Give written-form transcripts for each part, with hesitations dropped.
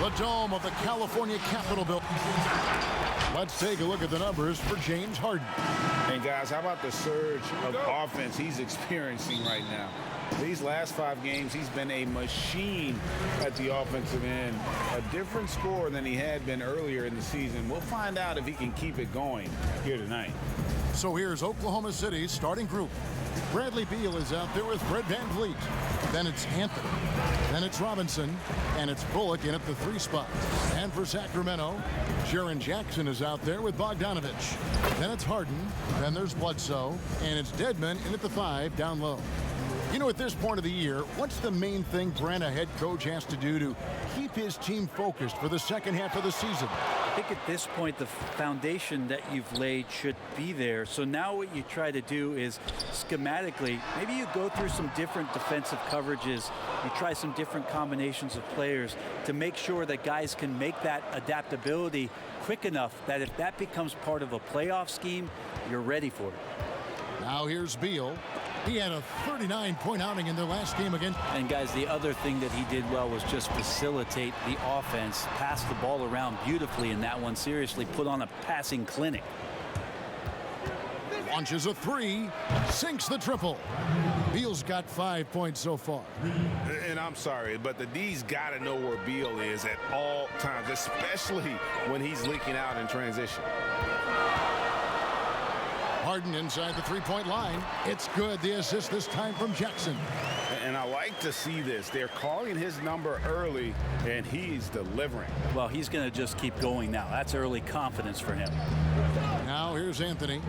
the dome of the California Capitol building. Let's take a look at the numbers for James Harden. And guys, how about the surge of offense he's experiencing right now? These last 5 games, he's been a machine at the offensive end. A different score than he had been earlier in the season. We'll find out if he can keep it going here tonight. So here's Oklahoma City's starting group. Bradley Beal is out there with Fred VanVleet. Then it's Anthony. Then it's Robinson. And it's Bullock in at the 3 spot. And for Sacramento, Jaren Jackson is out there with Bogdanovich. Then it's Harden. Then there's Bledsoe. And it's Dedmon in at the 5 down low. You know, at this point of the year, what's the main thing Brent, a head coach, has to do to keep his team focused for the second half of the season? I think at this point, the foundation that you've laid should be there. So now what you try to do is schematically, maybe you go through some different defensive coverages. You try some different combinations of players to make sure that guys can make that adaptability quick enough that if that becomes part of a playoff scheme, you're ready for it. Now here's Beal. He had a 39-point outing in their last game again. And guys, the other thing that he did well was just facilitate the offense, pass the ball around beautifully in that one. Seriously, put on a passing clinic. Launches a 3, sinks the triple. Beal's got 5 points so far. And I'm sorry, but the D's got to know where Beal is at all times, especially when he's leaking out in transition. Harden inside the 3-point line. It's good. The assist this time from Jackson. And I like to see this. They're calling his number early, and he's delivering. Well, he's going to just keep going now. That's early confidence for him. Now here's Anthony.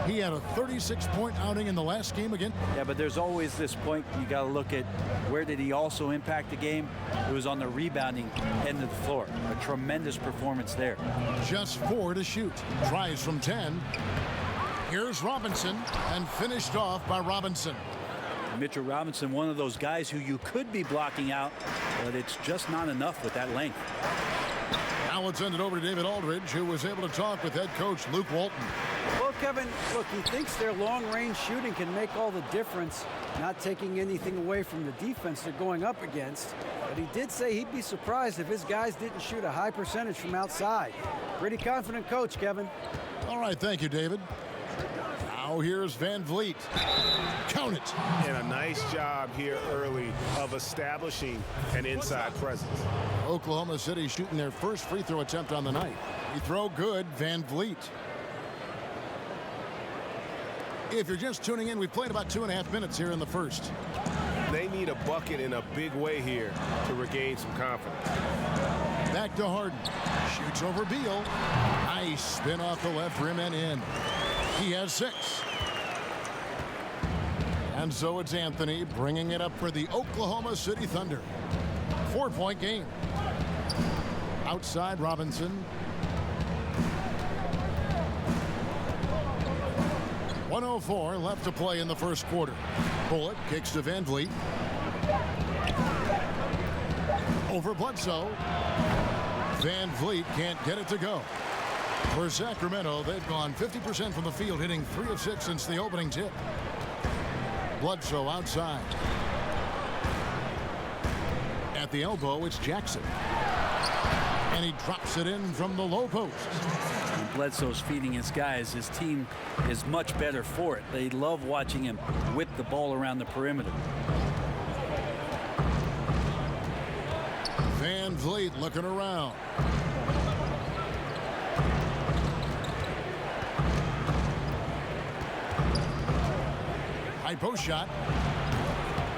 He had a 36-point outing in the last game again. Yeah, but there's always this point you got to look at where did he also impact the game. It was on the rebounding end of the floor. A tremendous performance there. Just 4 to shoot. Tries from 10. Here's Robinson, and finished off by Robinson. Mitchell Robinson, one of those guys who you could be blocking out, but it's just not enough with that length. Now let's send it over to David Aldridge, who was able to talk with head coach Luke Walton. Well, Kevin, look, he thinks their long-range shooting can make all the difference, not taking anything away from the defense they're going up against. But he did say he'd be surprised if his guys didn't shoot a high percentage from outside. Pretty confident coach, Kevin. All right, thank you, David. Now here's VanVleet. Count it. And a nice job here early of establishing an inside presence. Oklahoma City shooting their first free throw attempt on the night. Free throw good, VanVleet. If you're just tuning in, we've played about 2.5 minutes here in the first. They need a bucket in a big way here to regain some confidence. Back to Harden. Shoots over Beal. Nice spin off the left rim and in. He has 6. And so it's Anthony bringing it up for the Oklahoma City Thunder. 4-point game. Outside Robinson. 1:04 left to play in the first quarter. Bullock kicks to VanVleet. Over Bledsoe. VanVleet can't get it to go. For Sacramento, they've gone 50% from the field, hitting 3 of 6 since the opening tip. Bledsoe outside. At the elbow, it's Jackson. And he drops it in from the low post. And Bledsoe's feeding his guys. His team is much better for it. They love watching him whip the ball around the perimeter. VanVleet looking around. High post shot.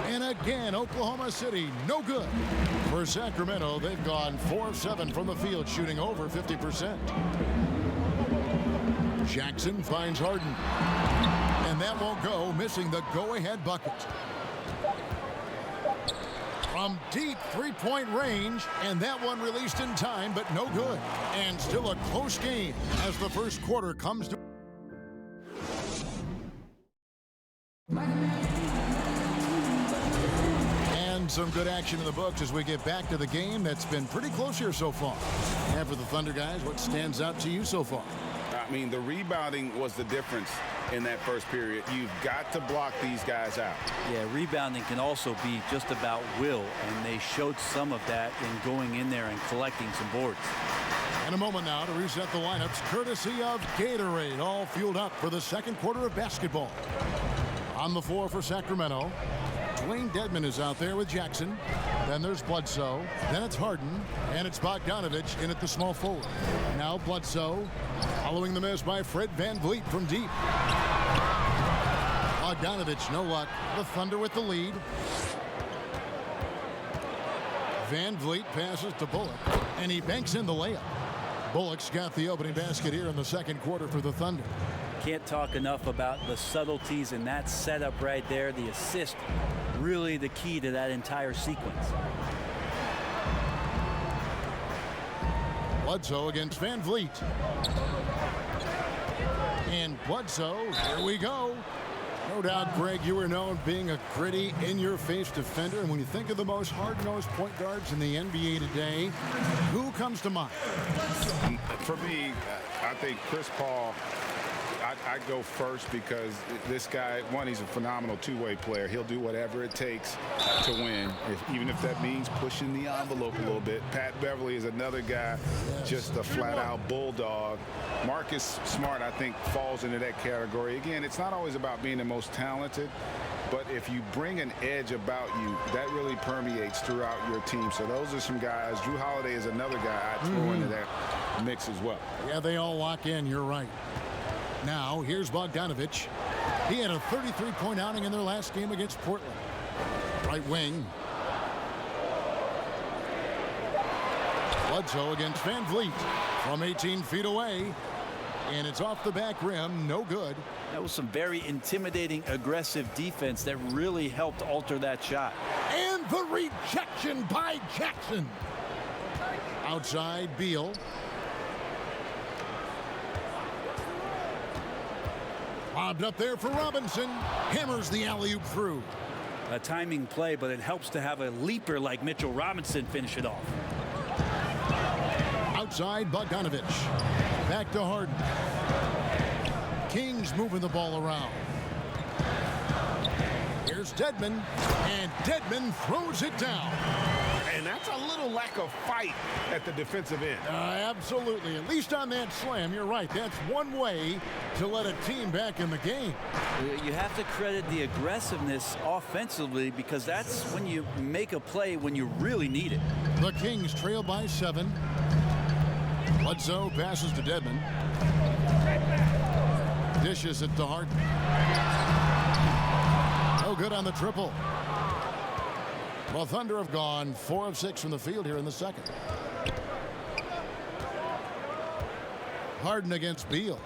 And again, Oklahoma City, no good. For Sacramento, they've gone 4 of 7 from the field, shooting over 50%. Jackson finds Harden. And that won't go, missing the go-ahead bucket. From deep 3-point range, and that one released in time, but no good. And still a close game as the first quarter comes to... And some good action in the books as we get back to the game that's been pretty close here so far. And for the Thunder guys, what stands out to you so far? I mean, the rebounding was the difference in that first period. You've got to block these guys out. Yeah, rebounding can also be just about will, and they showed some of that in going in there and collecting some boards. In a moment now to reset the lineups, courtesy of Gatorade, all fueled up for the second quarter of basketball. On the floor for Sacramento, Dwayne Dedmon is out there with Jackson. Then there's Bledsoe. Then it's Harden. And it's Bogdanovich in at the small forward. Now Bledsoe following the miss by Fred VanVleet from deep. Bogdanovich, no luck. The Thunder with the lead. VanVleet passes to Bullock. And he banks in the layup. Bullock's got the opening basket here in the second quarter for the Thunder. Can't talk enough about the subtleties in that setup right there. The assist, really the key to that entire sequence. Bledsoe against VanVleet. And Bledsoe, here we go. No doubt, Greg, you were known being a gritty, in-your-face defender. And when you think of the most hard-nosed point guards in the NBA today, who comes to mind? For me, I think Chris Paul, I'd go first because this guy, one, he's a phenomenal two-way player. He'll do whatever it takes to win, even if that means pushing the envelope a little bit. Pat Beverly is another guy, just a flat-out bulldog. Marcus Smart, I think, falls into that category. Again, it's not always about being the most talented, but if you bring an edge about you, that really permeates throughout your team. So those are some guys. Drew Holiday is another guy I'd throw into that mix as well. Yeah, they all lock in. You're right. Now, here's Bogdanovich. He had a 33-point outing in their last game against Portland. Right wing. Bledsoe against VanVleet from 18 feet away. And it's off the back rim. No good. That was some very intimidating, aggressive defense that really helped alter that shot. And the rejection by Jackson. Outside, Beal. Lobbed up there for Robinson. Hammers the alley-oop through. A timing play, but it helps to have a leaper like Mitchell Robinson finish it off. Outside, Bogdanovich. Back to Harden. Kings moving the ball around. Here's Dedmon. And Dedmon throws it down. And that's a little lack of fight at the defensive end. Absolutely. At least on that slam, you're right. That's one way to let a team back in the game. You have to credit the aggressiveness offensively because that's when you make a play when you really need it. The Kings trail by 7. Bledsoe passes to Dedmon. Dishes it to Harden. No good on the triple. Well, Thunder have gone 4 of 6 from the field here in the second. Harden against Beal.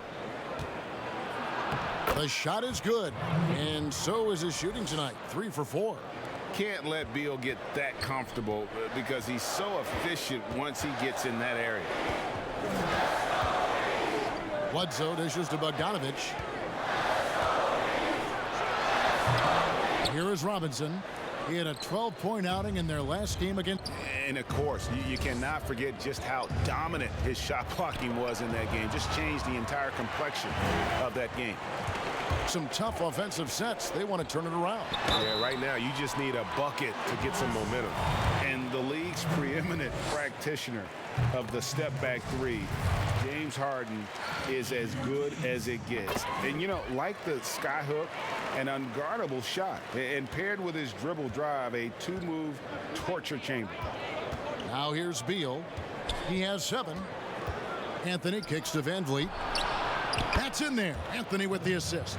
The shot is good, and so is his shooting tonight. 3 for 4. Can't let Beal get that comfortable because he's so efficient once he gets in that area. Bledsoe dishes to Bogdanovich. Here is Robinson. He had a 12-point outing in their last game against. And of course, you cannot forget just how dominant his shot blocking was in that game. Just changed the entire complexion of that game. Some tough offensive sets. They want to turn it around. Yeah, right now you just need a bucket to get some momentum. And the league's preeminent practitioner of the step-back three, James Harden, is as good as it gets. And, you know, like the skyhook, an unguardable shot. And paired with his dribble drive, a two-move torture chamber. Now here's Beal. He has 7. Anthony kicks to VanVleet. That's in there. Anthony with the assist.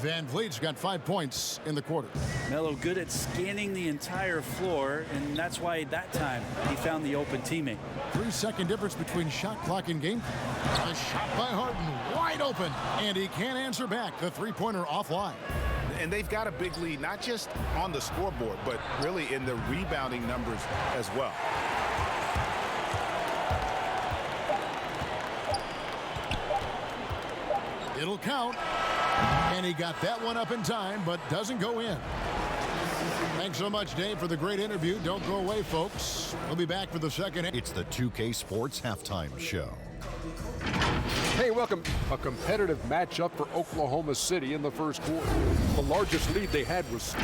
VanVleet's got 5 points in the quarter. Melo good at scanning the entire floor, and that's why that time he found the open teammate. 3-second difference between shot clock and game. A shot by Harden, wide open, and he can't answer back. The three-pointer offline. And they've got a big lead, not just on the scoreboard, but really in the rebounding numbers as well. It'll count. And he got that one up in time, but doesn't go in. Thanks so much, Dave, for the great interview. Don't go away, folks. We'll be back for the second. It's the 2K Sports Halftime Show. Hey, welcome. A competitive matchup for Oklahoma City in the first quarter. The largest lead they had was...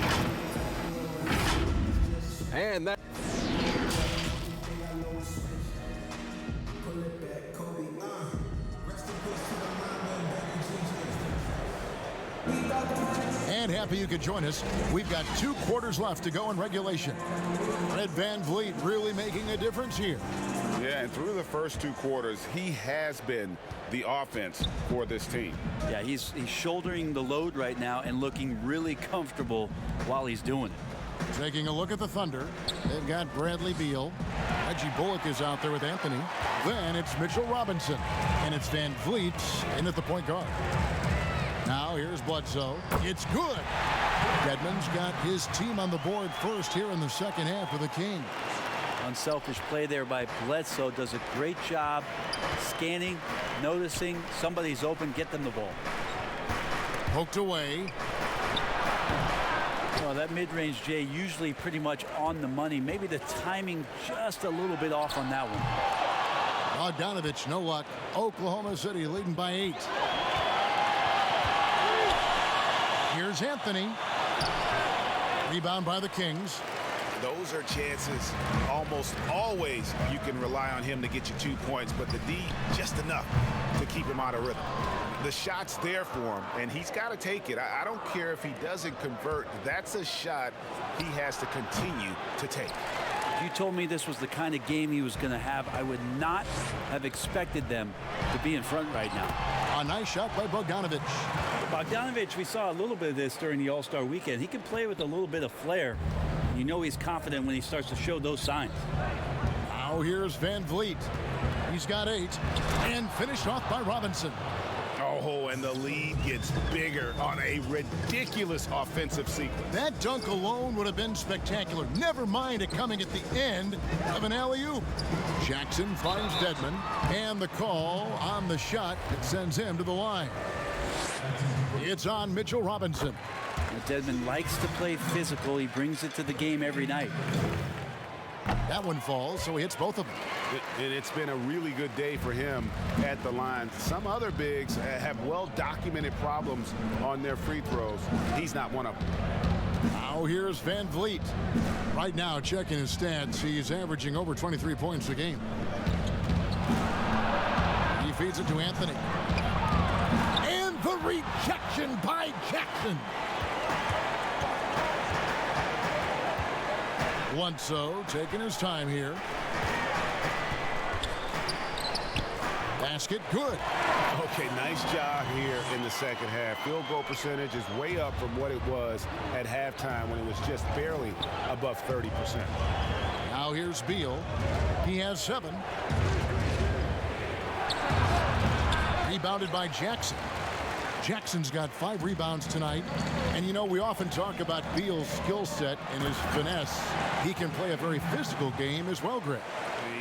And that... And happy you could join us. We've got 2 quarters left to go in regulation. Fred VanVleet really making a difference here. Yeah, and through the first 2 quarters, he has been the offense for this team. Yeah, he's shouldering the load right now and looking really comfortable while he's doing it. Taking a look at the Thunder, they've got Bradley Beal. Reggie Bullock is out there with Anthony. Then it's Mitchell Robinson. And it's VanVleet in at the point guard. Now here's Bledsoe. It's good. Dedmon's got his team on the board first here in the second half for the Kings. Unselfish play there by Bledsoe. Does a great job scanning, noticing somebody's open, get them the ball. Poked away. Well, that mid-range, Jay, usually pretty much on the money. Maybe the timing just a little bit off on that one. Bogdanovich, no luck. Oklahoma City leading by 8. Here's Anthony. Rebound by the Kings. Those are chances almost always you can rely on him to get you 2 points, but the D just enough to keep him out of rhythm. The shot's there for him, and he's got to take it. I don't care if he doesn't convert. That's a shot he has to continue to take. If you told me this was the kind of game he was going to have, I would not have expected them to be in front right now. A nice shot by Bogdanovich. Bogdanovich, we saw a little bit of this during the All-Star weekend. He can play with a little bit of flair. You know he's confident when he starts to show those signs. Now here's VanVleet. He's got 8. And finished off by Robinson. Oh, and the lead gets bigger on a ridiculous offensive sequence. That dunk alone would have been spectacular. Never mind it coming at the end of an alley-oop. Jackson finds Dedmon, and the call on the shot that sends him to the line. It's on Mitchell Robinson. Dedmon likes to play physical. He brings it to the game every night. That one falls, so he hits both of them. And it's been a really good day for him at the line. Some other bigs have well-documented problems on their free throws. He's not one of them. Now here's VanVleet. Right now, checking his stats, he's averaging over 23 points a game. He feeds it to Anthony. And the rejection by Jackson. Bledsoe taking his time here. Basket good. Okay, nice job here in the second half. Field goal percentage is way up from what it was at halftime when it was just barely above 30%. Now here's Beal. He has 7. Rebounded by Jackson. Jackson's got 5 rebounds tonight. And, you know, we often talk about Beal's skill set and his finesse. He can play a very physical game as well, Greg.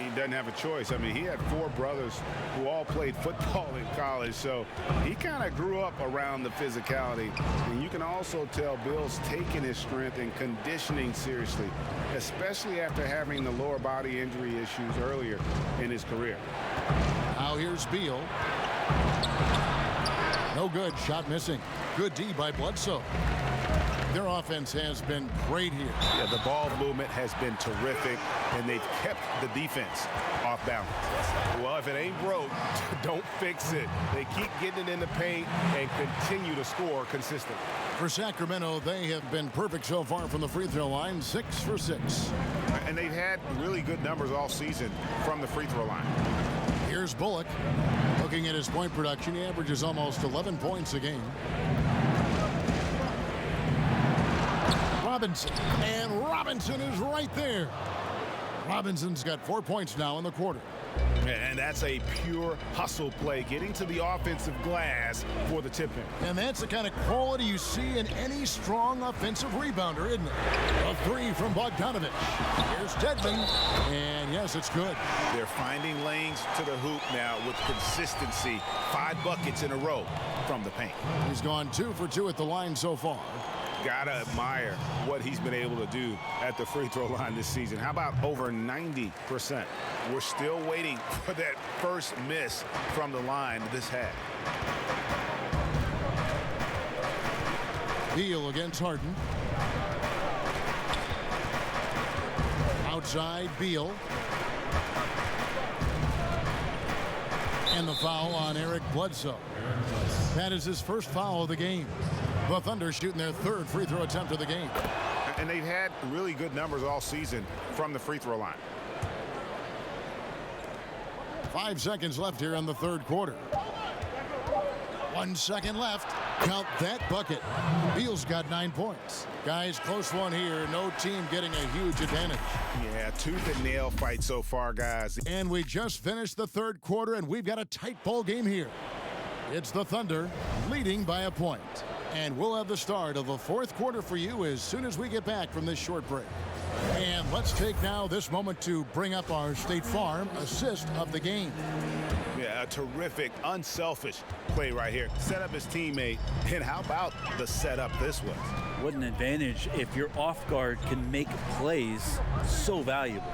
He doesn't have a choice. I mean, he had 4 brothers who all played football in college, so he kind of grew up around the physicality. And you can also tell Bill's taking his strength and conditioning seriously, especially after having the lower body injury issues earlier in his career. Now here's Beal. No good. Shot missing. Good D by Bledsoe. Their offense has been great here. Yeah, the ball movement has been terrific, and they've kept the defense off balance. Well, if it ain't broke, don't fix it. They keep getting it in the paint and continue to score consistently. For Sacramento, they have been perfect so far from the free throw line, 6 for 6. And they've had really good numbers all season from the free throw line. Here's Bullock. Looking at his point production, he averages almost 11 points a game. Robinson, and Robinson is right there. Robinson's got 4 points now in the quarter. And that's a pure hustle play, getting to the offensive glass for the tip in. And that's the kind of quality you see in any strong offensive rebounder, isn't it? A 3 from Bogdanovich. Here's Dedmon, and yes, it's good. They're finding lanes to the hoop now with consistency. 5 buckets in a row from the paint. He's gone 2 for 2 at the line so far. Gotta admire what he's been able to do at the free throw line this season. How about over 90%? We're still waiting for that first miss from the line this half. Beal against Harden. Outside Beal. And the foul on Eric Bledsoe. That is his first foul of the game. The Thunder shooting their third free throw attempt of the game. And they've had really good numbers all season from the free throw line. 5 seconds left here in the third quarter. 1 second left. Count that bucket. Beal's got 9 points. Guys, close one here. No team getting a huge advantage. Yeah, tooth and nail fight so far, guys. And we just finished the third quarter, and we've got a tight ball game here. It's the Thunder leading by a point. And we'll have the start of the fourth quarter for you as soon as we get back from this short break. And let's take now this moment to bring up our State Farm assist of the game. Yeah, a terrific, unselfish play right here. Set up his teammate, and how about the setup this was? What an advantage if your off guard can make plays so valuable.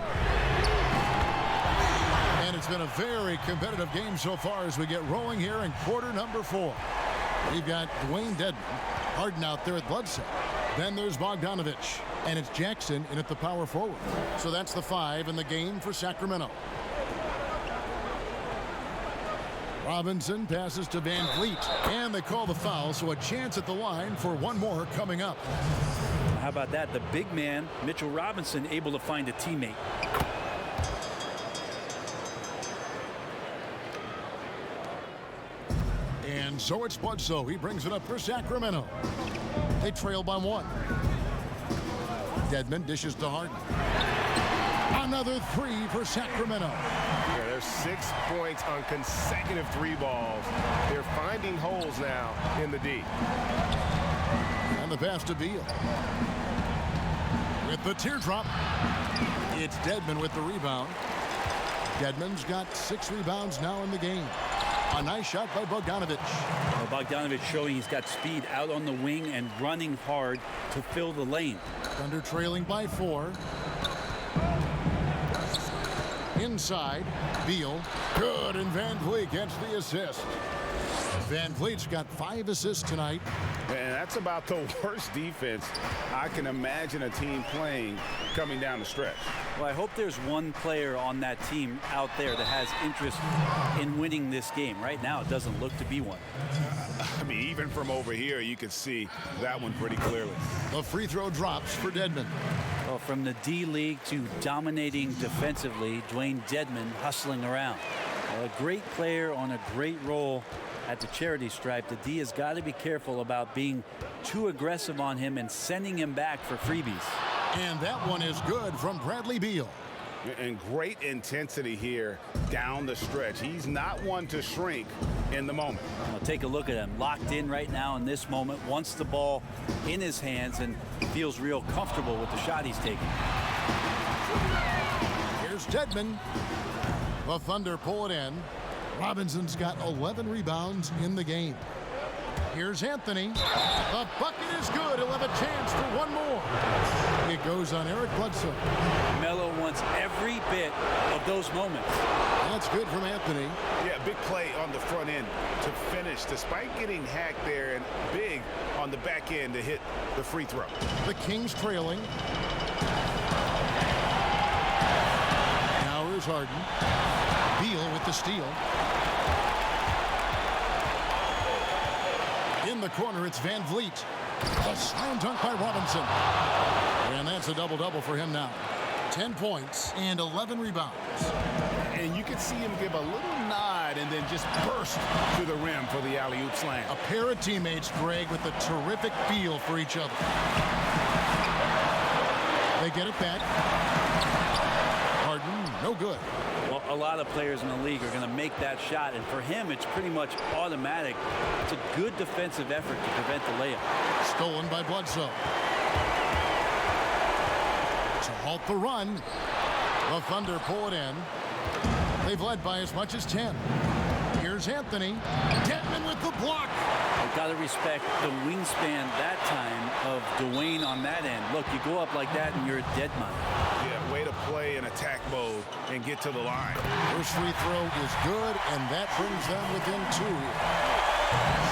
And it's been a very competitive game so far as we get rolling here in quarter number 4. We've got Dwayne Dedman, Harden out there at Bledsoe. Then there's Bogdanovich, and it's Jackson in at the power forward. So that's the 5 in the game for Sacramento. Robinson passes to Van Vliet, and they call the foul, so a chance at the line for one more coming up. How about that? The big man, Mitchell Robinson, able to find a teammate. And so it's Bledsoe. He brings it up for Sacramento. They trail by 1. Dedman dishes to Harden. Another 3 for Sacramento. Yeah, there's 6 points on consecutive 3 balls. They're finding holes now in the D. And the pass to Beal. With the teardrop, it's Dedman with the rebound. Dedman's got 6 rebounds now in the game. A nice shot by Bogdanovich. Well, Bogdanovich showing he's got speed out on the wing and running hard to fill the lane. Thunder trailing by 4. Inside, Beal. Good, and Van Vliet gets the assist. Van Vliet's got 5 assists tonight. And that's about the worst defense I can imagine a team playing coming down the stretch. Well, I hope there's one player on that team out there that has interest in winning this game. Right now, it doesn't look to be one. I mean, even from over here, you can see that one pretty clearly. The free throw drops for Dedman. Well, from the D-League to dominating defensively, Dwayne Dedman hustling around. Well, a great player on a great role at the charity stripe. The D has got to be careful about being too aggressive on him and sending him back for freebies. And that one is good from Bradley Beal. And great intensity here down the stretch. He's not one to shrink in the moment. Well, take a look at him. Locked in right now in this moment. Wants the ball in his hands and feels real comfortable with the shot he's taking. Here's Dedman. The Thunder pull it in. Robinson's got 11 rebounds in the game. Here's Anthony. The bucket is good. He'll have a chance for one more. It goes on Eric Bledsoe. Melo wants every bit of those moments. That's good from Anthony. Yeah, big play on the front end to finish, despite getting hacked there, and big on the back end to hit the free throw. The Kings trailing. Now here's Harden. Beal with the steal. In the corner, it's Van Vliet. A slam dunk by Robinson. And that's a double-double for him now. 10 points and 11 rebounds. And you can see him give a little nod and then just burst to the rim for the alley-oop slam. A pair of teammates, Greg, with a terrific feel for each other. They get it back. Harden, no good. Well, a lot of players in the league are going to make that shot, and for him, it's pretty much automatic. It's a good defensive effort to prevent the layup. Stolen by Bledsoe. To halt the run. The Thunder pull it in. They've led by as much as 10. Here's Anthony. Dedman with the block. Got to respect the wingspan that time of Dwayne on that end. Look, you go up like that and you're a dead man. Yeah, way to play in attack mode and get to the line. First free throw is good, and that brings them within 2.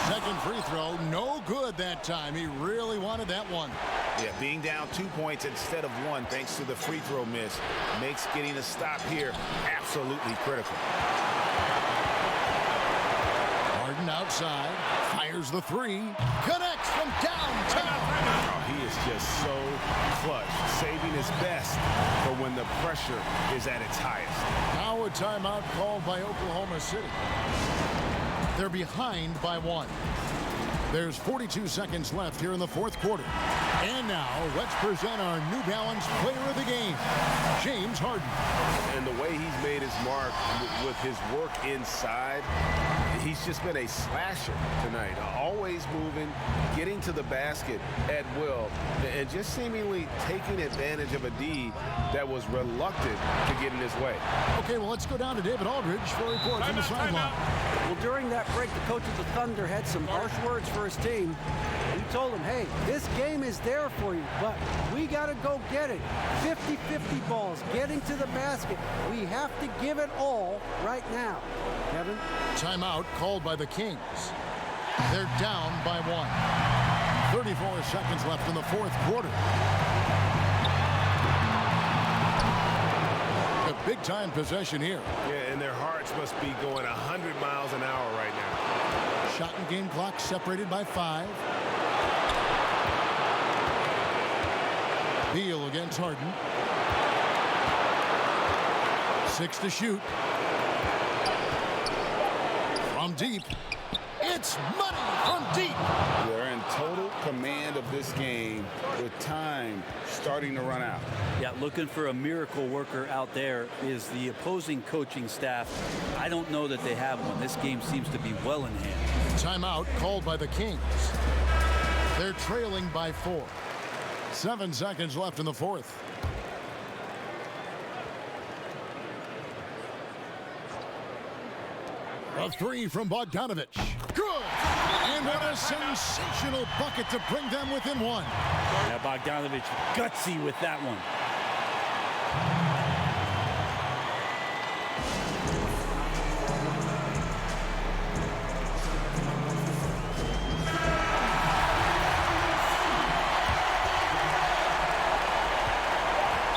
Second free throw, no good that time. He really wanted that one. Yeah, being down 2 points instead of 1 thanks to the free throw miss makes getting a stop here absolutely critical. Harden outside, fires the 3, connects from downtown. Oh, he is just so clutch, saving his best for when the pressure is at its highest. Now a timeout called by Oklahoma City. They're behind by 1. There's 42 seconds left here in the fourth quarter. And now, let's present our New Balance player of the game, James Harden. And the way he's made his mark with his work inside, he's just been a slasher tonight. Always moving, getting to the basket at will, and just seemingly taking advantage of a D that was reluctant to get in his way. Okay, well, let's go down to David Aldridge for a report from the sideline. Well, during that break, the coach of the Thunder had some harsh words for his team. He told them, hey, this game is there for you, but we got to go get it. 50-50 balls, getting to the basket. We have to give it all right now. Kevin? Timeout called by the Kings. They're down by 1. 34 seconds left in the fourth quarter. A big-time possession here. Yeah, and their hearts must be going 100 miles an hour right now. Shot and game clock separated by 5. Beal against Harden. 6 to shoot. From deep. It's money from deep. They're in total command of this game with time starting to run out. Yeah, looking for a miracle worker out there is the opposing coaching staff. I don't know that they have one. This game seems to be well in hand. Timeout called by the Kings. They're trailing by 4. 7 seconds left in the fourth. A 3 from Bogdanovich. Good! And what a sensational bucket to bring them within 1. Yeah, Bogdanovich gutsy with that one.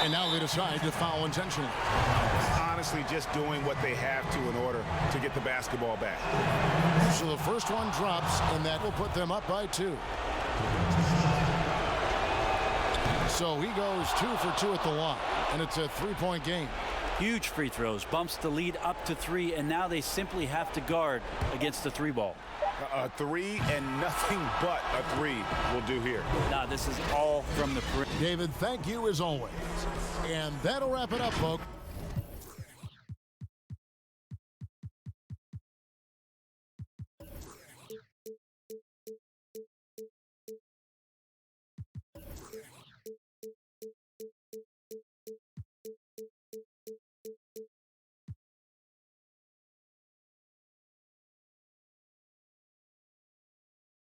And now they decide to foul intentionally. Honestly, just doing what they have to in order to get the basketball back. So the first one drops, and that will put them up by 2. So he goes 2 for 2 at the line, and it's a 3-point game. Huge free throws, bumps the lead up to 3, and now they simply have to guard against the 3 ball. A 3 and nothing but a 3 will do here. Now this is all from the perimeter. David, thank you as always. And that'll wrap it up, folks.